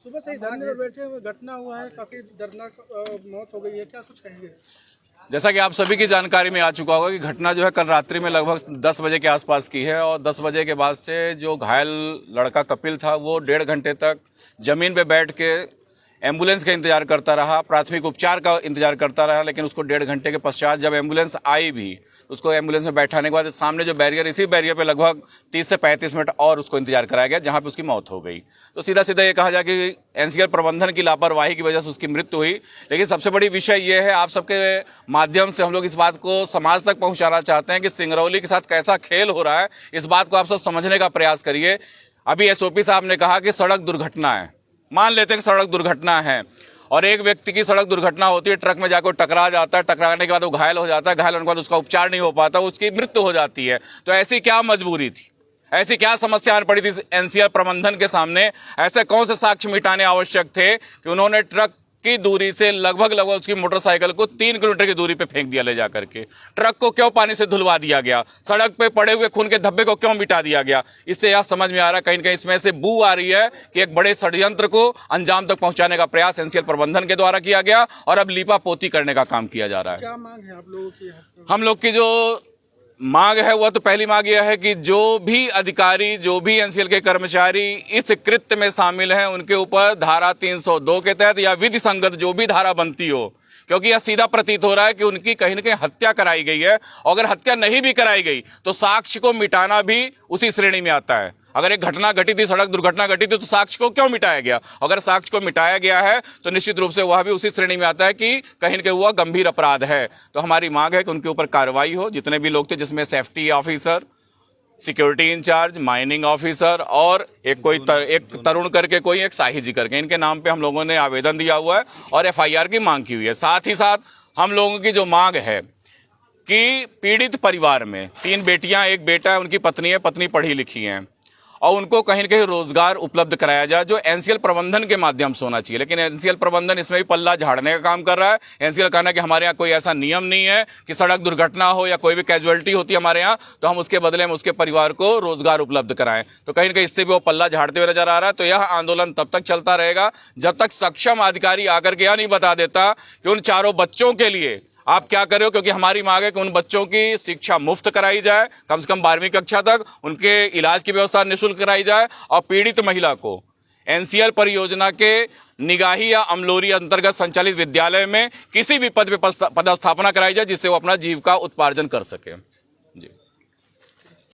सुबह से इधर में बैठे हुए घटना हुआ है, काफी दर्दनाक मौत हो गई है, क्या कुछ कहेंगे? जैसा कि आप सभी की जानकारी में आ चुका होगा कि घटना जो है कल रात्रि में लगभग 10 बजे के आसपास की है और 10 बजे के बाद से जो घायल लड़का कपिल था वो 1.5 घंटे तक जमीन पे बैठ के एम्बुलेंस का इंतजार करता रहा, प्राथमिक उपचार का इंतजार करता रहा। लेकिन उसको 1.5 घंटे के पश्चात जब एम्बुलेंस आई भी, उसको एम्बुलेंस में बैठाने के बाद सामने जो बैरियर, इसी बैरियर पे लगभग 30 से 35 मिनट और उसको इंतजार कराया गया, जहां पे उसकी मौत हो गई। तो सीधा सीधा ये कहा जाए कि एनसीआर प्रबंधन की लापरवाही की वजह से उसकी मृत्यु हुई। लेकिन सबसे बड़ी विषय ये है, आप सबके माध्यम से हम लोग इस बात को समाज तक पहुंचाना चाहते हैं कि सिंगरौली के साथ कैसा खेल हो रहा है। इस बात को आप सब समझने का प्रयास करिए। अभी एसओपी साहब ने कहा कि सड़क दुर्घटना है, मान लेते हैं कि सड़क दुर्घटना है और एक व्यक्ति की सड़क दुर्घटना होती है, ट्रक में जाकर टकरा जाता है, टकराने के बाद वो घायल हो जाता है, घायल होने के बाद उसका उपचार नहीं हो पाता, उसकी मृत्यु हो जाती है। तो ऐसी क्या मजबूरी थी, ऐसी क्या समस्या आन पड़ी थी एनसीआर प्रबंधन के सामने? ऐसे कौन से साक्ष्य मिटाने आवश्यक थे कि उन्होंने ट्रक की दूरी से लगभग उसकी मोटरसाइकिल को 3 किलोमीटर की दूरी पे फेंक दिया ले जाकर के? ट्रक को क्यों पानी से धुलवा दिया गया? सड़क पे पड़े हुए खून के धब्बे को क्यों मिटा दिया गया? इससे यह समझ में आ रहा है कहीं ना कहीं इसमें से बू आ रही है कि एक बड़े षड्यंत्र को अंजाम तक पहुंचाने का प्रयास एनसीआर प्रबंधन के द्वारा किया गया और अब लीपा पोती करने का काम किया जा रहा है। क्या मांग है आप लोगों की? हम लोग की जो मांग है वह तो पहली मांग यह है कि जो भी अधिकारी, जो भी एनसीएल के कर्मचारी इस कृत्य में शामिल हैं, उनके ऊपर धारा 302 के तहत या विधि संगत जो भी धारा बनती हो, क्योंकि यह सीधा प्रतीत हो रहा है कि उनकी कहीं न कहीं हत्या कराई गई है। और अगर हत्या नहीं भी कराई गई तो साक्ष्य को मिटाना भी उसी श्रेणी में आता है। अगर एक घटना घटी थी, सड़क दुर्घटना घटी थी, तो साक्ष्य को क्यों मिटाया गया? अगर साक्ष्य को मिटाया गया है तो निश्चित रूप से वह भी उसी श्रेणी में आता है कि कहीं न कहीं वह गंभीर अपराध है। तो हमारी मांग है कि उनके ऊपर कार्रवाई हो। जितने भी लोग थे, जिसमें safety officer, security in charge, mining officer और एक तरुण करके कोई एक साही जी करके, इनके नाम पे हम लोगों ने आवेदन दिया हुआ है और एफआईआर की मांग की हुई है। साथ ही साथ हम लोगों की जो मांग है कि पीड़ित परिवार में 3 बेटियां, 1 बेटा है, उनकी पत्नी है, पत्नी पढ़ी लिखी है और उनको कहीं न कहीं रोजगार उपलब्ध कराया जाए, जो एनसीएल प्रबंधन के माध्यम से होना चाहिए। लेकिन एनसीएल प्रबंधन इसमें भी पल्ला झाड़ने का काम कर रहा है। एनसीएल कहना है कि हमारे यहाँ कोई ऐसा नियम नहीं है कि सड़क दुर्घटना हो या कोई भी कैजुअलिटी होती है हमारे यहाँ तो हम उसके बदले में उसके परिवार को रोजगार उपलब्ध कराएं। तो कहीं न कहीं इससे भी वो पल्ला झाड़ते हुए नजर आ रहा है। तो यह आंदोलन तब तक चलता रहेगा जब तक सक्षम अधिकारी आकर के यह नहीं बता देता कि उन 4 बच्चों के लिए आप क्या कर रहे हो। क्योंकि हमारी मांग है कि उन बच्चों की शिक्षा मुफ्त कराई जाए, कम से कम 12वीं कक्षा तक उनके इलाज की व्यवस्था निःशुल्क कराई जाए और पीड़ित महिला को एनसीआर परियोजना के निगाही या अमलोरी अंतर्गत संचालित विद्यालय में किसी भी पद पे पदस्थापना कराई जाए, जिससे वो अपना जीविका उपार्जन कर सके।